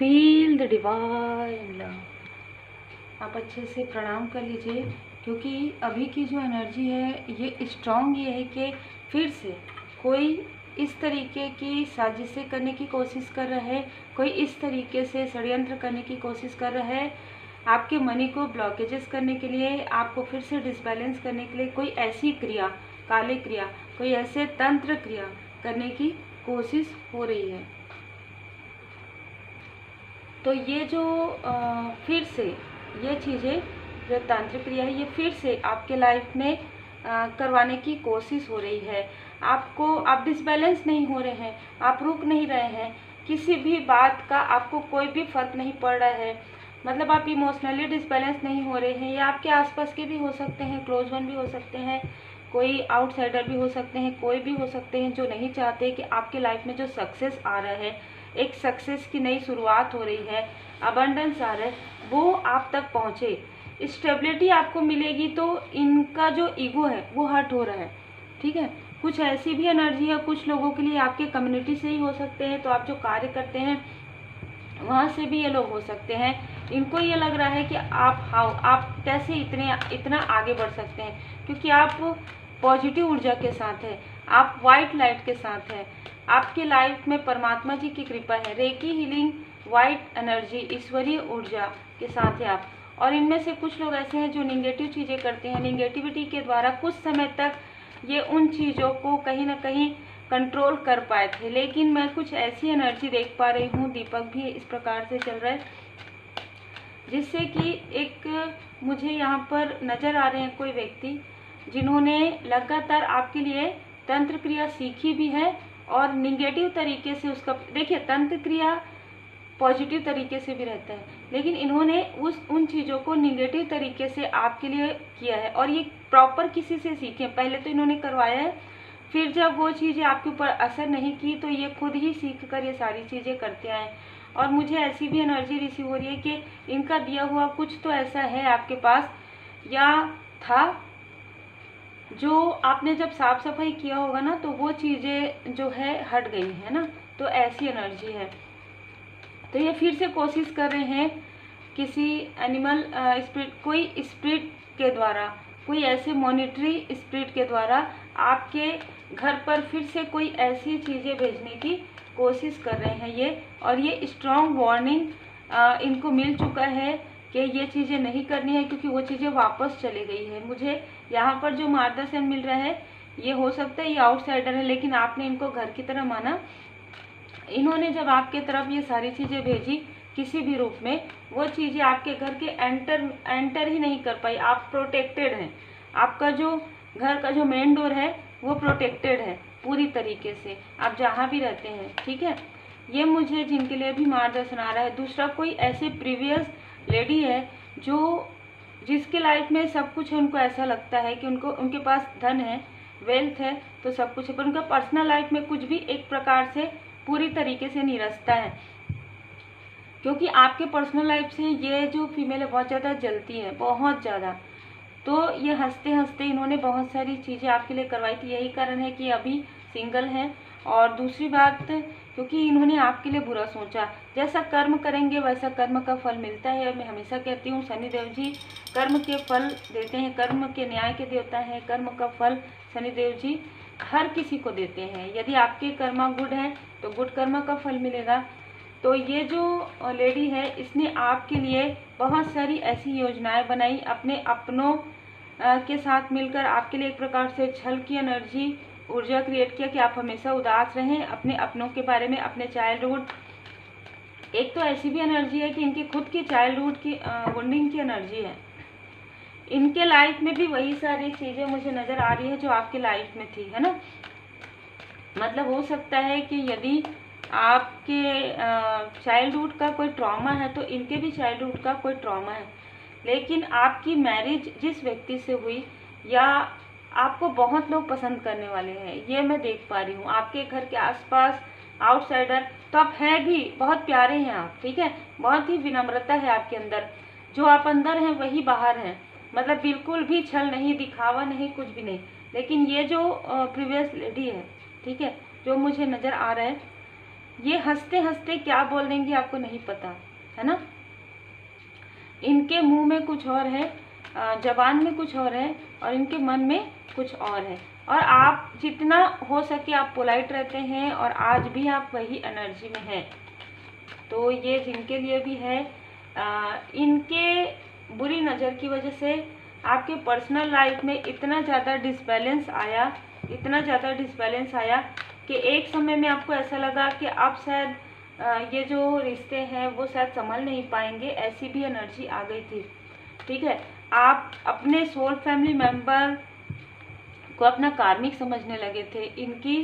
Feel the divine love. आप अच्छे से प्रणाम कर लीजिए, क्योंकि अभी की जो एनर्जी है ये स्ट्रॉन्ग ये है कि फिर से कोई इस तरीके की साजिशें करने की कोशिश कर रहा है, कोई इस तरीके से षड्यंत्र करने की कोशिश कर रहा है आपके मनी को ब्लॉकेजेस करने के लिए, आपको फिर से डिसबैलेंस करने के लिए कोई ऐसी क्रिया, काली क्रिया, कोई ऐसे तंत्र क्रिया करने की कोशिश हो रही है। तो ये जो फिर से ये चीज़ें, जो तांत्रिक क्रिया है, ये फिर से आपके लाइफ में करवाने की कोशिश हो रही है। आप डिसबैलेंस नहीं हो रहे हैं, आप रुक नहीं रहे हैं, किसी भी बात का आपको कोई भी फर्क नहीं पड़ रहा है। मतलब आप इमोशनली डिसबैलेंस नहीं हो रहे हैं। या आपके आसपास के भी हो सकते हैं, क्लोज वन भी हो सकते हैं, कोई आउटसाइडर भी हो सकते हैं, कोई भी हो सकते हैं जो नहीं चाहते कि आपके लाइफ में जो सक्सेस आ रहा है, एक सक्सेस की नई शुरुआत हो रही है, अबंडेंस आ रहा है, वो आप तक पहुँचे, स्टेबिलिटी आपको मिलेगी। तो इनका जो ईगो है वो हर्ट हो रहा है, ठीक है। कुछ ऐसी भी एनर्जी है, कुछ लोगों के लिए आपके कम्युनिटी से ही हो सकते हैं, तो आप जो कार्य करते हैं वहाँ से भी ये लोग हो सकते हैं। इनको ये लग रहा है कि आप कैसे इतना आगे बढ़ सकते हैं, क्योंकि आप पॉजिटिव ऊर्जा के साथ हैं, आप वाइट लाइट के साथ हैं, आपके लाइफ में परमात्मा जी की कृपा है, रेकी हीलिंग वाइट एनर्जी ईश्वरीय ऊर्जा के साथ है आप। और इनमें से कुछ लोग ऐसे हैं जो निगेटिव चीज़ें करते हैं, निगेटिविटी के द्वारा कुछ समय तक ये उन चीज़ों को कहीं ना कहीं कंट्रोल कर पाए थे। लेकिन मैं कुछ ऐसी एनर्जी देख पा रही हूँ, दीपक भी इस प्रकार से चल रहा है, जिससे कि एक मुझे यहाँ पर नज़र आ रहे हैं कोई व्यक्ति जिन्होंने लगातार आपके लिए तंत्र क्रिया सीखी भी है और निगेटिव तरीके से उसका, देखिए तंत्र क्रिया पॉजिटिव तरीके से भी रहता है, लेकिन इन्होंने उन चीज़ों को निगेटिव तरीके से आपके लिए किया है और ये प्रॉपर किसी से सीखे। पहले तो इन्होंने करवाया है, फिर जब वो चीज़ें आपके ऊपर असर नहीं की तो ये खुद ही सीख कर ये सारी चीज़ें करते आए। और मुझे ऐसी भी एनर्जी रिसीव हो रही है कि इनका दिया हुआ कुछ तो ऐसा है आपके पास या था, जो आपने जब साफ सफाई किया होगा ना तो वो चीज़ें जो है हट गई है ना, तो ऐसी एनर्जी है। तो ये फिर से कोशिश कर रहे हैं किसी एनिमल स्पिरिट, कोई स्पिरिट के द्वारा, कोई ऐसे मॉनिटरी स्पिरिट के द्वारा आपके घर पर फिर से कोई ऐसी चीज़ें भेजने की कोशिश कर रहे हैं ये। और ये स्ट्रॉन्ग वार्निंग इनको मिल चुका है कि ये चीज़ें नहीं करनी है, क्योंकि वो चीज़ें वापस चली गई है। मुझे यहाँ पर जो मार्गदर्शन मिल रहा है, ये हो सकता है ये आउटसाइडर है, लेकिन आपने इनको घर की तरह माना। इन्होंने जब आपके तरफ ये सारी चीज़ें भेजी किसी भी रूप में, वो चीज़ें आपके घर के एंटर ही नहीं कर पाई। आप प्रोटेक्टेड हैं, आपका जो घर का जो मेन डोर है वो प्रोटेक्टेड है पूरी तरीके से, आप जहाँ भी रहते हैं, ठीक है। ये मुझे जिनके लिए भी मार्गदर्शन आ रहा है। दूसरा, कोई ऐसे प्रीवियस लेडी है जिसके लाइफ में सब कुछ है, उनको ऐसा लगता है कि उनके पास धन है, वेल्थ है, तो सब कुछ है, पर उनका पर्सनल लाइफ में कुछ भी एक प्रकार से पूरी तरीके से निरसता है, क्योंकि आपके पर्सनल लाइफ से ये जो फीमेल है बहुत ज़्यादा जलती है, बहुत ज़्यादा। तो ये हंसते हंसते इन्होंने बहुत सारी चीज़ें आपके लिए करवाई थी, यही कारण है कि अभी सिंगल हैं। और दूसरी बात, क्योंकि इन्होंने आपके लिए बुरा सोचा, जैसा कर्म करेंगे वैसा कर्म का फल मिलता है। मैं हमेशा कहती हूँ शनिदेव जी कर्म के फल देते हैं, कर्म के न्याय के देवता हैं, कर्म का फल शनिदेव जी हर किसी को देते हैं। यदि आपके कर्मा गुड हैं तो गुड कर्मा का फल मिलेगा। तो ये जो लेडी है इसने आपके लिए बहुत सारी ऐसी योजनाएं बनाई, अपने अपनों के साथ मिलकर आपके लिए एक प्रकार से छल की एनर्जी ऊर्जा क्रिएट किया कि आप हमेशा उदास रहें अपने अपनों के बारे में, अपने चाइल्डहुड। एक तो ऐसी भी एनर्जी है कि इनकी खुद की चाइल्डहुड की बॉन्डिंग की एनर्जी है। इनके लाइफ में भी वही सारी चीज़ें मुझे नज़र आ रही है जो आपके लाइफ में थी, है ना। मतलब हो सकता है कि यदि आपके चाइल्डहुड का कोई ट्रॉमा है तो इनके भी चाइल्डहुड का कोई ट्रॉमा है। लेकिन आपकी मैरिज जिस व्यक्ति से हुई, या आपको बहुत लोग पसंद करने वाले हैं, ये मैं देख पा रही हूँ। आपके घर के आसपास आउटसाइडर तो आप है भी, बहुत प्यारे हैं आप, ठीक है, बहुत ही विनम्रता है आपके अंदर, जो आप अंदर हैं वही बाहर हैं। मतलब बिल्कुल भी छल नहीं, दिखावा नहीं, कुछ भी नहीं। लेकिन ये जो प्रीवियस लेडी है, ठीक है, जो मुझे नज़र आ रहा है, ये हंसते हंसते क्या बोल देंगे आपको नहीं पता, है ना। इनके मुंह में कुछ और है, जबान में कुछ और है, और इनके मन में कुछ और है। और आप जितना हो सके आप पोलाइट रहते हैं, और आज भी आप वही एनर्जी में हैं। तो ये जिनके लिए भी है, इनके बुरी नज़र की वजह से आपके पर्सनल लाइफ में इतना ज़्यादा डिसबैलेंस आया, इतना ज़्यादा डिसबैलेंस आया कि एक समय में आपको ऐसा लगा कि आप शायद ये जो रिश्ते हैं वो शायद संभल नहीं पाएंगे, ऐसी भी एनर्जी आ गई थी। ठीक है, आप अपने सोल फैमिली मेंबर को अपना कार्मिक समझने लगे थे, इनकी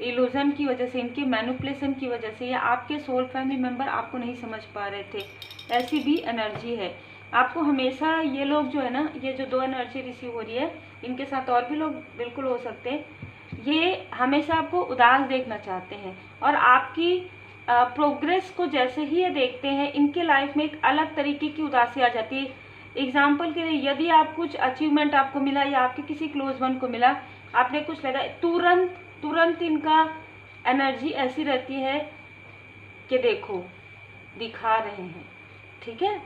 इल्यूजन की वजह से, इनकी मैनिपुलेशन की वजह से, या आपके सोल फैमिली मेंबर आपको नहीं समझ पा रहे थे, ऐसी भी एनर्जी है। आपको हमेशा ये लोग जो है ना, ये जो 2 एनर्जी रिसीव हो रही है, इनके साथ और भी लोग बिल्कुल हो सकते हैं, ये हमेशा आपको उदास देखना चाहते हैं, और आपकी प्रोग्रेस को जैसे ही ये देखते हैं, इनके लाइफ में एक अलग तरीके की उदासी आ जाती है। एग्जाम्पल के लिए, यदि आप कुछ अचीवमेंट आपको मिला, या आपके किसी क्लोज वन को मिला, आपने कुछ लगा, तुरंत इनका एनर्जी ऐसी रहती है कि देखो दिखा रहे हैं। ठीक है,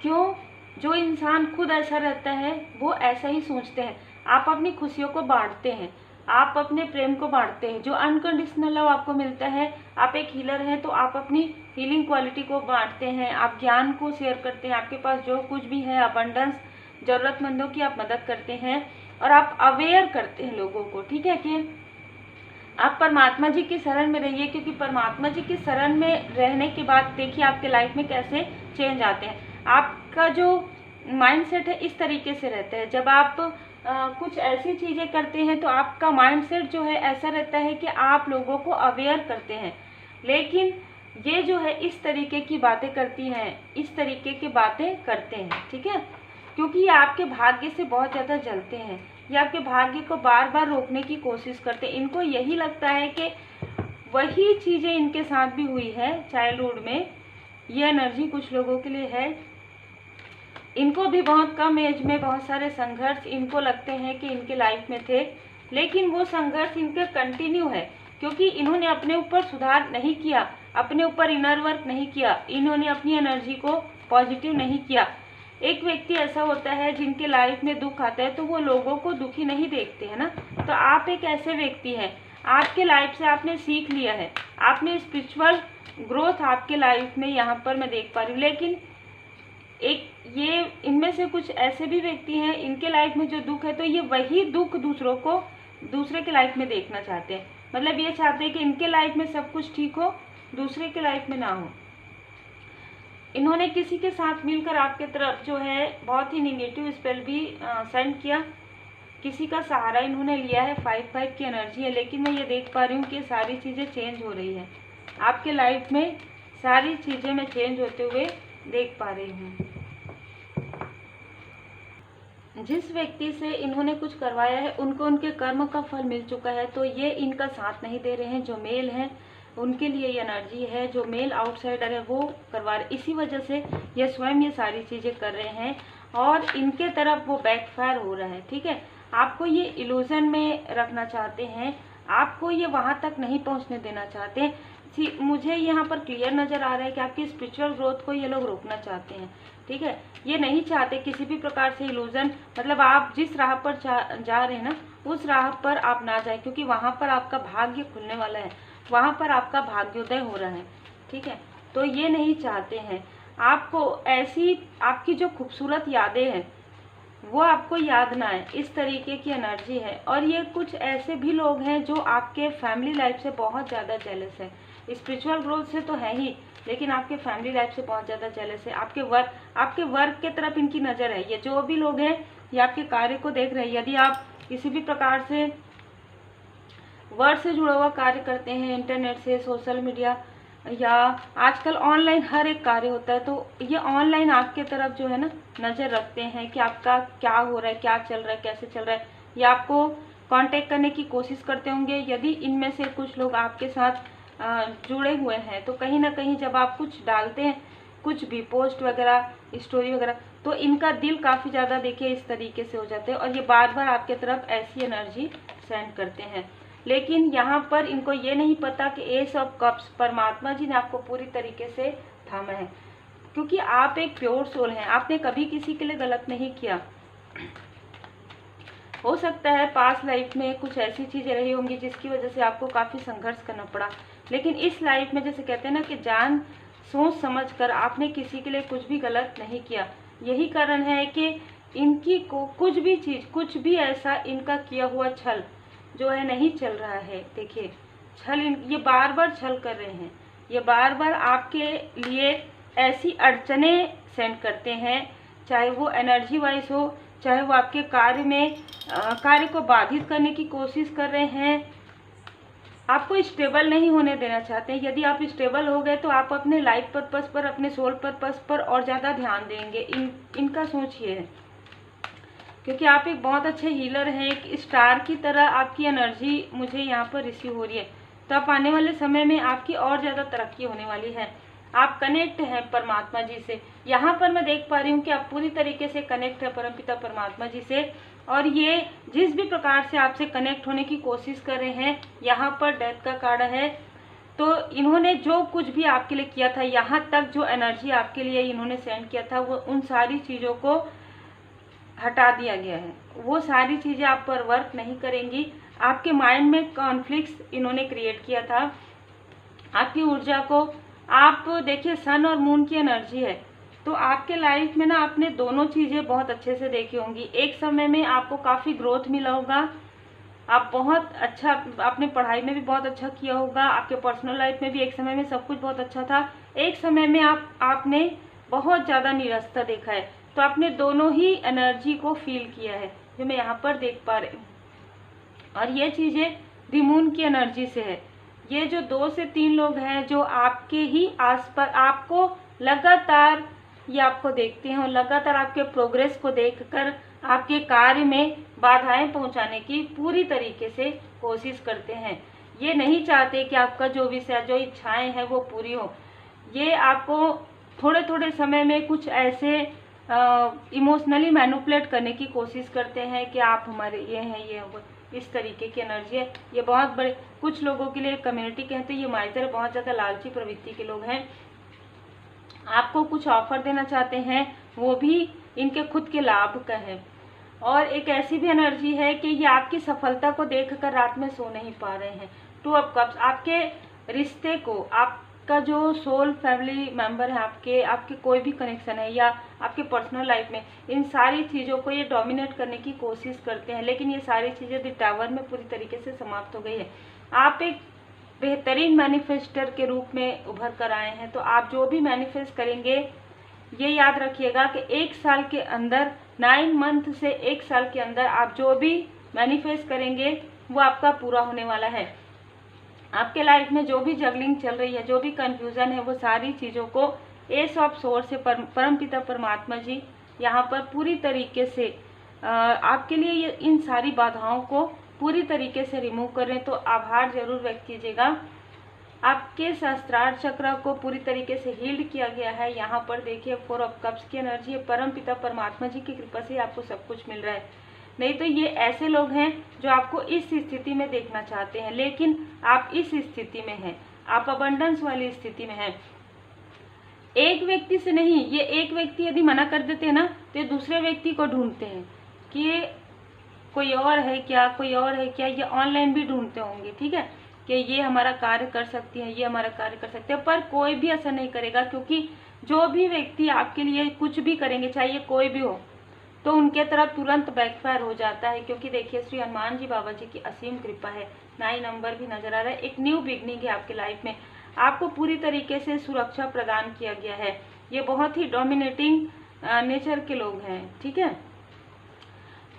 क्यों? जो इंसान खुद ऐसा रहता है वो ऐसा ही सोचते हैं। आप अपनी खुशियों को बांटते हैं, आप अपने प्रेम को बांटते हैं, जो अनकंडीशनल लव आपको मिलता है, आप एक हीलर हैं तो आप अपनी हीलिंग क्वालिटी को बांटते हैं, आप ज्ञान को शेयर करते हैं, आपके पास जो कुछ भी है अबंडेंस, ज़रूरतमंदों की आप मदद करते हैं, और आप अवेयर करते हैं लोगों को। ठीक है, कि आप परमात्मा जी की शरण में रहिए, क्योंकि परमात्मा जी की शरण में रहने के बाद देखिए आपके लाइफ में कैसे चेंज आते हैं। आपका जो माइंडसेट है इस तरीके से रहता है, जब आप कुछ ऐसी चीज़ें करते हैं तो आपका माइंडसेट जो है ऐसा रहता है कि आप लोगों को अवेयर करते हैं। लेकिन ये जो है इस तरीके की बातें करती हैं, इस तरीके की बातें करते हैं। ठीक है, क्योंकि ये आपके भाग्य से बहुत ज़्यादा जलते हैं, ये आपके भाग्य को बार बार रोकने की कोशिश करते हैं। इनको यही लगता है कि वही चीज़ें इनके साथ भी हुई है चाइल्डहुड में, ये एनर्जी कुछ लोगों के लिए है। इनको भी बहुत कम एज में बहुत सारे संघर्ष इनको लगते हैं कि इनके लाइफ में थे, लेकिन वो संघर्ष इनके कंटिन्यू है, क्योंकि इन्होंने अपने ऊपर सुधार नहीं किया, अपने ऊपर इनर वर्क नहीं किया, इन्होंने अपनी एनर्जी को पॉजिटिव नहीं किया। एक व्यक्ति ऐसा होता है जिनके लाइफ में दुख आता है तो वो लोगों को दुखी नहीं देखते हैं ना। तो आप एक ऐसे व्यक्ति हैं, आपके लाइफ से आपने सीख लिया है, आपने स्पिरिचुअल ग्रोथ आपके लाइफ में यहाँ पर मैं देख पा रही हूँ। लेकिन एक ये इनमें से कुछ ऐसे भी व्यक्ति हैं, इनके लाइफ में जो दुख है तो ये वही दुख दूसरे के लाइफ में देखना चाहते हैं। मतलब ये चाहते हैं कि इनके लाइफ में सब कुछ ठीक हो, दूसरे के लाइफ में ना हो। इन्होंने किसी के साथ मिलकर आपके तरफ जो है बहुत ही निगेटिव स्पेल भी सेंड किया, किसी का सहारा इन्होंने लिया है। 5-5 की एनर्जी है, लेकिन मैं ये देख पा रही हूँ कि सारी चीज़ें चेंज हो रही है आपके लाइफ में, सारी चीज़ें मैं चेंज होते हुए देख पा रही हूँ। जिस व्यक्ति से इन्होंने कुछ करवाया है उनको उनके कर्म का फल मिल चुका है, तो ये इनका साथ नहीं दे रहे हैं। जो मेल हैं उनके लिए ये एनर्जी है, जो मेल आउटसाइडर है वो करवा रहे, इसी वजह से ये स्वयं ये सारी चीज़ें कर रहे हैं और इनके तरफ वो बैकफायर हो रहा है। ठीक है, आपको ये इल्यूजन में रखना चाहते हैं, आपको ये वहाँ तक नहीं पहुँचने देना चाहते। मुझे यहाँ पर क्लियर नज़र आ रहा है कि आपकी स्पिरिचुअल ग्रोथ को ये लोग रोकना चाहते हैं। ठीक है, ये नहीं चाहते किसी भी प्रकार से इल्यूजन, मतलब आप जिस राह पर जा रहे हैं ना उस राह पर आप ना जाए, क्योंकि वहाँ पर आपका भाग्य खुलने वाला है, वहाँ पर आपका भाग्योदय हो रहा है। ठीक है, तो ये नहीं चाहते हैं आपको ऐसी, आपकी जो खूबसूरत यादें हैं वो आपको याद ना आए, इस तरीके की एनर्जी है। और ये कुछ ऐसे भी लोग हैं जो आपके फैमिली लाइफ से बहुत ज़्यादा जेलस है, स्पिरिचुअल ग्रोथ से तो है ही, लेकिन आपके फैमिली लाइफ से बहुत ज़्यादा जेलस है। आपके वर्क के तरफ इनकी नज़र है। ये जो भी लोग हैं ये आपके कार्य को देख रहे हैं। यदि आप किसी भी प्रकार से वर्क से जुड़ा हुआ कार्य करते हैं, इंटरनेट से, सोशल मीडिया या आजकल ऑनलाइन हर एक कार्य होता है, तो ये ऑनलाइन आपके तरफ जो है ना नज़र रखते हैं कि आपका क्या हो रहा है, क्या चल रहा है, कैसे चल रहा है, या आपको कांटेक्ट करने की कोशिश करते होंगे। यदि इनमें से कुछ लोग आपके साथ जुड़े हुए हैं तो कहीं ना कहीं जब आप कुछ डालते हैं, कुछ भी पोस्ट वगैरह, स्टोरी वगैरह, तो इनका दिल काफ़ी ज़्यादा देखिए इस तरीके से हो जाते हैं और ये बार बार आपके तरफ ऐसी एनर्जी सेंड करते हैं। लेकिन यहाँ पर इनको ये नहीं पता कि एस ऑफ कप्स परमात्मा जी ने आपको पूरी तरीके से थामा है, क्योंकि आप एक प्योर सोल हैं। आपने कभी किसी के लिए गलत नहीं किया। हो सकता है पास्ट लाइफ में कुछ ऐसी चीज़ें रही होंगी जिसकी वजह से आपको काफ़ी संघर्ष करना पड़ा, लेकिन इस लाइफ में जैसे कहते हैं ना कि जान सोच समझ कर आपने किसी के लिए कुछ भी गलत नहीं किया। यही कारण है कि इनकी को कुछ भी चीज़, कुछ भी ऐसा इनका किया हुआ छल जो है नहीं चल रहा है। देखिए छल, ये बार बार छल कर रहे हैं, ये बार बार आपके लिए ऐसी अड़चने सेंड करते हैं, चाहे वो एनर्जी वाइज हो, चाहे वो आपके कार्य में कार्य को बाधित करने की कोशिश कर रहे हैं, आपको स्टेबल नहीं होने देना चाहते हैं। यदि आप स्टेबल हो गए तो आप अपने लाइफ पर्पस पर, अपने सोल पर्पस पर और ज़्यादा ध्यान देंगे। इनका सोच ये है, क्योंकि आप एक बहुत अच्छे हीलर हैं, एक स्टार की तरह आपकी एनर्जी मुझे यहाँ पर रिसीव हो रही है। तो आप आने वाले समय में आपकी और ज़्यादा तरक्की होने वाली है। आप कनेक्ट हैं परमात्मा जी से। यहाँ पर मैं देख पा रही हूँ कि आप पूरी तरीके से कनेक्ट है परमपिता परमात्मा जी से, और ये जिस भी प्रकार से आपसे कनेक्ट होने की कोशिश कर रहे हैं, यहाँ पर डेथ का कार्ड है। तो इन्होंने जो कुछ भी आपके लिए किया था, यहाँ तक जो एनर्जी आपके लिए इन्होंने सेंड किया था, वो उन सारी चीज़ों को हटा दिया गया है। वो सारी चीज़ें आप पर वर्क नहीं करेंगी। आपके माइंड में कॉन्फ्लिक्ट्स इन्होंने क्रिएट किया था। आपकी ऊर्जा को, आप देखिए सन और मून की एनर्जी है, तो आपके लाइफ में ना आपने दोनों चीज़ें बहुत अच्छे से देखी होंगी। एक समय में आपको काफ़ी ग्रोथ मिला होगा, आप बहुत अच्छा, आपने पढ़ाई में भी बहुत अच्छा किया होगा, आपके पर्सनल लाइफ में भी एक समय में सब कुछ बहुत अच्छा था। एक समय में आपने बहुत ज़्यादा निराशा देखा है। तो आपने दोनों ही एनर्जी को फील किया है, जो मैं यहाँ पर देख पा रही हूँ। और ये चीज़ें दी मून की एनर्जी से है। ये जो 2 से 3 लोग हैं जो आपके ही आसपास, आपको लगातार, ये आपको देखते हैं और लगातार आपके प्रोग्रेस को देखकर आपके कार्य में बाधाएं पहुंचाने की पूरी तरीके से कोशिश करते हैं। ये नहीं चाहते कि आपका जो विषय, जो इच्छाएं हैं वो पूरी हो। ये आपको थोड़े थोड़े समय में कुछ ऐसे इमोशनली मैनिपुलेट करने की कोशिश करते हैं कि आप हमारे ये हैं, ये वो, इस तरीके की एनर्जी है। ये बहुत बड़े, कुछ लोगों के लिए कम्युनिटी कहते हैं, ये माइजर बहुत ज़्यादा लालची प्रवृत्ति के लोग हैं। आपको कुछ ऑफर देना चाहते हैं, वो भी इनके खुद के लाभ का है। और एक ऐसी भी एनर्जी है कि ये आपकी सफलता को देखकर रात में सो नहीं पा रहे हैं। 2 ऑफ कप्स, आपके रिश्ते को, आपका जो सोल फैमिली मेंबर है, आपके कोई भी कनेक्शन है या आपके पर्सनल लाइफ में, इन सारी चीज़ों को ये डोमिनेट करने की कोशिश करते हैं। लेकिन ये सारी चीज़ें द टावर में पूरी तरीके से समाप्त हो गई है। आप एक बेहतरीन मैनिफेस्टर के रूप में उभर कर आए हैं। तो आप जो भी मैनिफेस्ट करेंगे, ये याद रखिएगा कि 1 साल के अंदर, 9 मंथ से 1 साल के अंदर आप जो भी मैनिफेस्ट करेंगे वो आपका पूरा होने वाला है। आपके लाइफ में जो भी जगलिंग चल रही है, जो भी कंफ्यूजन है, वो सारी चीज़ों को एस ऑफ सोर्स से परमपिता परमात्मा जी यहाँ पर पूरी तरीके से आपके लिए ये इन सारी बाधाओं को पूरी तरीके से रिमूव करें। तो आभार जरूर व्यक्त कीजिएगा। आपके सहस्त्रार चक्र को पूरी तरीके से हील्ड किया गया है। यहाँ पर देखिए 4 ऑफ कप्स की एनर्जी है। परमपिता परमात्मा जी की कृपा से आपको सब कुछ मिल रहा है। नहीं तो ये ऐसे लोग हैं जो आपको इस स्थिति में देखना चाहते हैं, लेकिन आप इस स्थिति में हैं, आप अबंडेंस वाली स्थिति में हैं। एक व्यक्ति से नहीं, ये एक व्यक्ति यदि मना कर देते हैं ना, तो ये दूसरे व्यक्ति को ढूंढते हैं कि कोई और है क्या, कोई और है क्या। ये ऑनलाइन भी ढूंढते होंगे, ठीक है, कि ये हमारा कार्य कर सकती है, ये हमारा कार्य कर सकते हैं, पर कोई भी असर नहीं करेगा। क्योंकि जो भी व्यक्ति आपके लिए कुछ भी करेंगे, चाहे ये कोई भी हो, तो उनके तरफ तुरंत बैकफायर हो जाता है। क्योंकि देखिए श्री हनुमान जी बाबा जी की असीम कृपा है। 9 नंबर भी नजर आ रहा है। एक न्यू बिगनिंग है आपकी लाइफ में। आपको पूरी तरीके से सुरक्षा प्रदान किया गया है। ये बहुत ही डोमिनेटिंग नेचर के लोग हैं, ठीक है,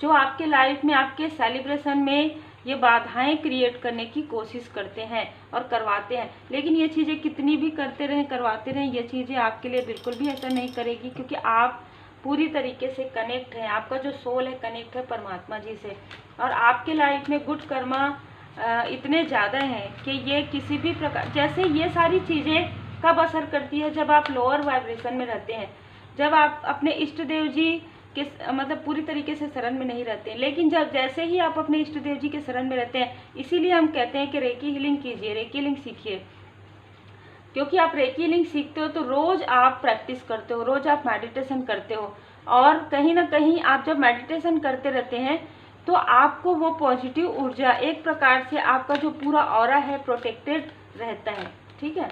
जो आपके लाइफ में, आपके सेलिब्रेशन में ये बाधाएं क्रिएट करने की कोशिश करते हैं और करवाते हैं। लेकिन ये चीज़ें कितनी भी करते रहें, करवाते रहें, ये चीज़ें आपके लिए बिल्कुल भी ऐसा नहीं करेगी। क्योंकि आप पूरी तरीके से कनेक्ट हैं। आपका जो सोल है कनेक्ट है परमात्मा जी से। और आपके लाइफ में गुड कर्मा इतने ज़्यादा हैं कि ये किसी भी प्रकार, जैसे ये सारी चीज़ें कब असर करती है, जब आप लोअर वाइब्रेशन में रहते हैं, जब आप अपने इष्ट देव जी मतलब पूरी तरीके से शरण में नहीं रहते हैं। लेकिन जब जैसे ही आप अपने इष्ट देव जी के शरण में रहते हैं, इसीलिए हम कहते हैं कि रेकी हीलिंग कीजिए, रेकी हीलिंग सीखिए। क्योंकि आप रेकी हीलिंग सीखते हो तो रोज आप प्रैक्टिस करते हो, रोज आप मेडिटेशन करते हो, और कहीं ना कहीं आप जब मेडिटेशन करते रहते हैं तो आपको वो पॉजिटिव ऊर्जा, एक प्रकार से आपका जो पूरा ऑरा है प्रोटेक्टेड रहता है। ठीक है,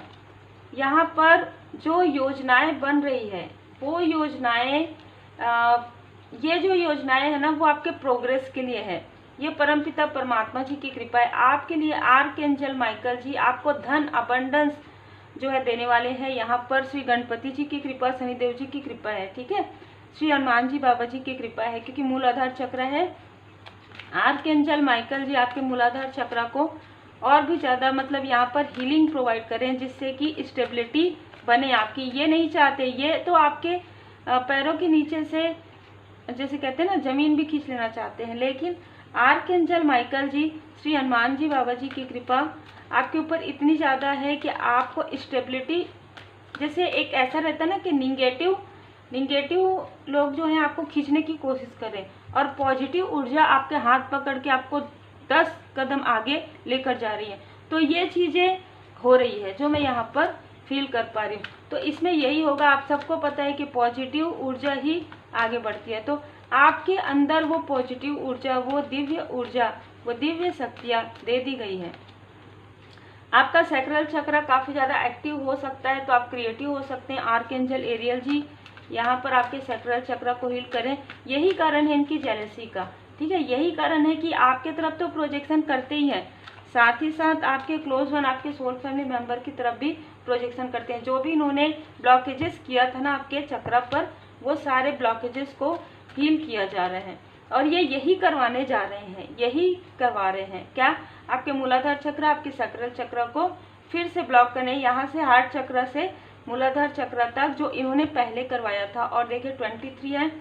यहाँ पर जो योजनाएं बन रही है वो योजनाएं, ये जो योजनाएं है ना, वो आपके प्रोग्रेस के लिए है। ये परमपिता परमात्मा जी की कृपा है आपके लिए। आर्कएंजल माइकल जी आपको धन अबंडेंस जो है देने वाले हैं। यहाँ पर श्री गणपति जी की कृपा, शनिदेव जी की कृपा है। ठीक है, श्री हनुमान जी बाबा जी की कृपा है, क्योंकि मूलाधार चक्र है। आर्कएंजल माइकल जी आपके मूलाधार चक्र को और भी ज़्यादा मतलब यहाँ पर हीलिंग प्रोवाइड करें, जिससे कि स्टेबिलिटी बने आपकी। ये नहीं चाहते, ये तो आपके पैरों के नीचे से जैसे कहते हैं ना जमीन भी खींच लेना चाहते हैं, लेकिन आर्कएंजल माइकल जी, श्री हनुमान जी बाबा जी की कृपा आपके ऊपर इतनी ज़्यादा है कि आपको स्टेबिलिटी, जैसे एक ऐसा रहता है ना कि निगेटिव लोग जो हैं आपको खींचने की कोशिश करें, और पॉजिटिव ऊर्जा आपके हाथ पकड़ के आपको 10 कदम आगे लेकर जा रही है। तो ये चीज़ें हो रही है जो मैं यहाँ पर फील कर पा रही हूँ। तो इसमें यही होगा, आप सबको पता है कि पॉजिटिव ऊर्जा ही आगे बढ़ती है। तो आपके अंदर वो पॉजिटिव ऊर्जा, वो दिव्य ऊर्जा, वो दिव्य शक्तियाँ दे दी गई है। आपका सैक्रल चक्र काफ़ी ज़्यादा एक्टिव हो सकता है, तो आप क्रिएटिव हो सकते हैं। आर्कएंजल एरियल जी यहाँ पर आपके सैक्रल चक्र को हील करें। यही कारण है इनकी जेलसी का। ठीक है, यही कारण है कि आपके तरफ तो प्रोजेक्शन करते ही हैं, साथ ही साथ आपके क्लोज वन, आपके सोल फैमिली मेंबर की तरफ भी प्रोजेक्शन करते हैं। जो भी इन्होंने ब्लॉकेजेस किया था ना आपके चक्र पर, वो सारे ब्लॉकेजेस को हील किया जा रहा है। और ये यही करवाने जा रहे हैं, यही करवा रहे हैं। क्या? आपके मूलाधार चक्र, आपके सैक्रल चक्र को फिर से ब्लॉक करने, यहाँ से हार्ट चक्र से मूलाधार चक्र तक जो इन्होंने पहले करवाया था। और देखिए 23 है,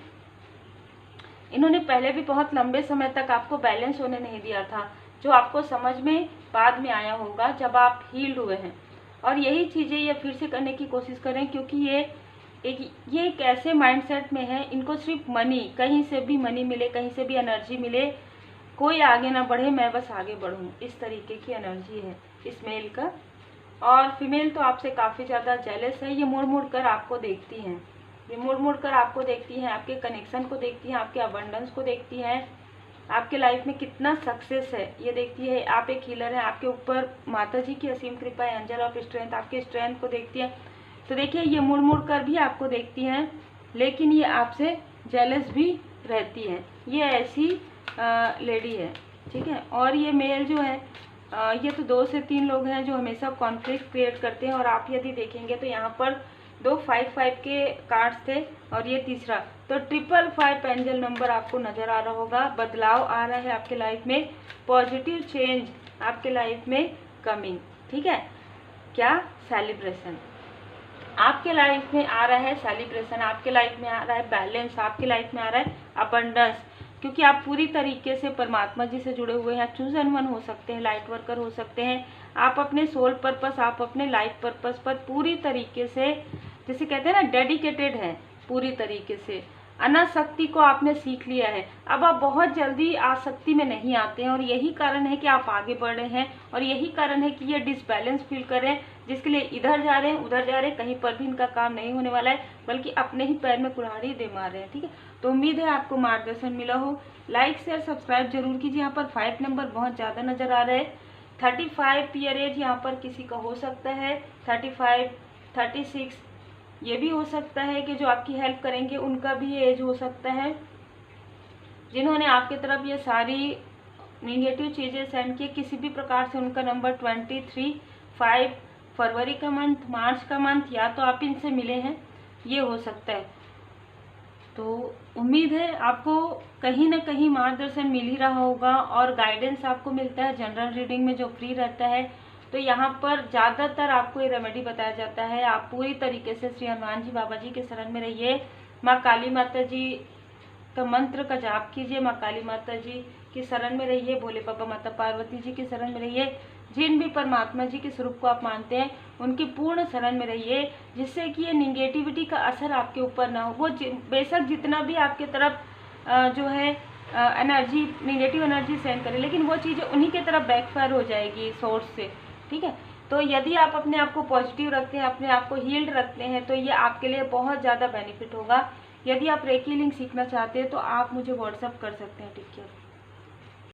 इन्होंने पहले भी बहुत लंबे समय तक आपको बैलेंस होने नहीं दिया था, जो आपको समझ में बाद में आया होगा जब आप हील्ड हुए हैं। और यही चीज़ें ये फिर से करने की कोशिश करें, क्योंकि ये एक ऐसे माइंडसेट में है, इनको सिर्फ मनी, कहीं से भी मनी मिले, कहीं से भी एनर्जी मिले, कोई आगे ना बढ़े, मैं बस आगे बढ़ूं, इस तरीके की एनर्जी है इस मेल का। और फीमेल तो आपसे काफ़ी ज़्यादा जेलस है। ये मुड़ मुड़ कर आपको देखती हैं, ये मुड़ मुड़ कर आपको देखती हैं, आपके कनेक्शन को देखती हैं, आपके अबंडेंस को देखती हैं, आपके लाइफ में कितना सक्सेस है ये देखती है। आप एक हीलर हैं, आपके ऊपर माता जी की असीम कृपा है, एंजल ऑफ स्ट्रेंथ आपके स्ट्रेंथ को देखती है। तो देखिए ये मुड़ मुड़ कर भी आपको देखती हैं, लेकिन ये आपसे जेलस भी रहती है। ये ऐसी लेडी है। ठीक है, और ये मेल जो है ये तो 2 से 3 लोग हैं जो हमेशा कॉन्फ्लिक्ट क्रिएट करते हैं। और आप यदि देखेंगे तो यहाँ पर 2 5-5 के कार्ड्स थे और ये तीसरा, तो 555 एंजल नंबर आपको नज़र आ रहा होगा। बदलाव आ रहा है आपके लाइफ में, पॉजिटिव चेंज आपके लाइफ में कमिंग। ठीक है, क्या? सेलिब्रेशन आपके लाइफ में आ रहा है, सेलिब्रेशन आपके लाइफ में आ रहा है, बैलेंस आपके लाइफ में आ रहा है, अबंडेंस, क्योंकि आप पूरी तरीके से परमात्मा जी से जुड़े हुए हैं। चूजन वन हो सकते हैं, लाइट वर्कर हो सकते हैं, आप अपने सोल पर्पस, आप अपने लाइफ पर्पस पर पूरी तरीके से, जैसे कहते हैं ना, डेडिकेटेड है पूरी तरीके से। अनासक्ति को आपने सीख लिया है, अब आप बहुत जल्दी आसक्ति में नहीं आते हैं, और यही कारण है कि आप आगे बढ़ रहे हैं। और यही कारण है कि ये डिसबैलेंस फील कर रहे हैं, जिसके लिए इधर जा रहे हैं उधर जा रहे हैं, कहीं पर भी इनका काम नहीं होने वाला है, बल्कि अपने ही पैर में कुल्हाड़ी दे मार रहे हैं। ठीक है, तो उम्मीद है आपको मार्गदर्शन मिला हो। लाइक शेयर सब्सक्राइब जरूर कीजिए। यहाँ पर 5 नंबर बहुत ज़्यादा नज़र आ रहा है। 35 ईयर एज यहाँ पर किसी का हो सकता है, 35, 36 ये भी हो सकता है कि जो आपकी हेल्प करेंगे उनका भी एज हो सकता है। जिन्होंने आपके तरफ ये सारी निगेटिव चीज़ें सेंड की, किसी भी प्रकार से उनका नंबर 23, 5 फरवरी का मंथ, मार्च का मंथ, या तो आप इनसे मिले हैं, ये हो सकता है। तो उम्मीद है आपको कहीं ना कहीं मार्गदर्शन मिल ही रहा होगा, और गाइडेंस आपको मिलता है जनरल रीडिंग में जो फ्री रहता है। तो यहाँ पर ज़्यादातर आपको ये रेमेडी बताया जाता है। आप पूरी तरीके से श्री हनुमान जी बाबा जी के शरण में रहिए, माँ काली माता जी का मंत्र का जाप कीजिए, माँ काली माता जी की शरण में रहिए, भोले बाबा माता पार्वती जी की शरण में रहिए, जिन भी परमात्मा जी के स्वरूप को आप मानते हैं उनकी पूर्ण शरण में रहिए, जिससे कि ये निगेटिविटी का असर आपके ऊपर ना हो। वो बेशक जितना भी आपके तरफ जो है एनर्जी, निगेटिव एनर्जी सेंड करे, लेकिन वो चीज़ें उन्हीं के तरफ बैकफायर हो जाएगी सोर्स से। ठीक है, तो यदि आप अपने आप को पॉजिटिव रखते हैं, अपने आप को हील्ड रखते हैं, तो ये आपके लिए बहुत ज़्यादा बेनिफिट होगा। यदि आप रेकी लिंक सीखना चाहते हैं तो आप मुझे व्हाट्सअप कर सकते हैं। Take care.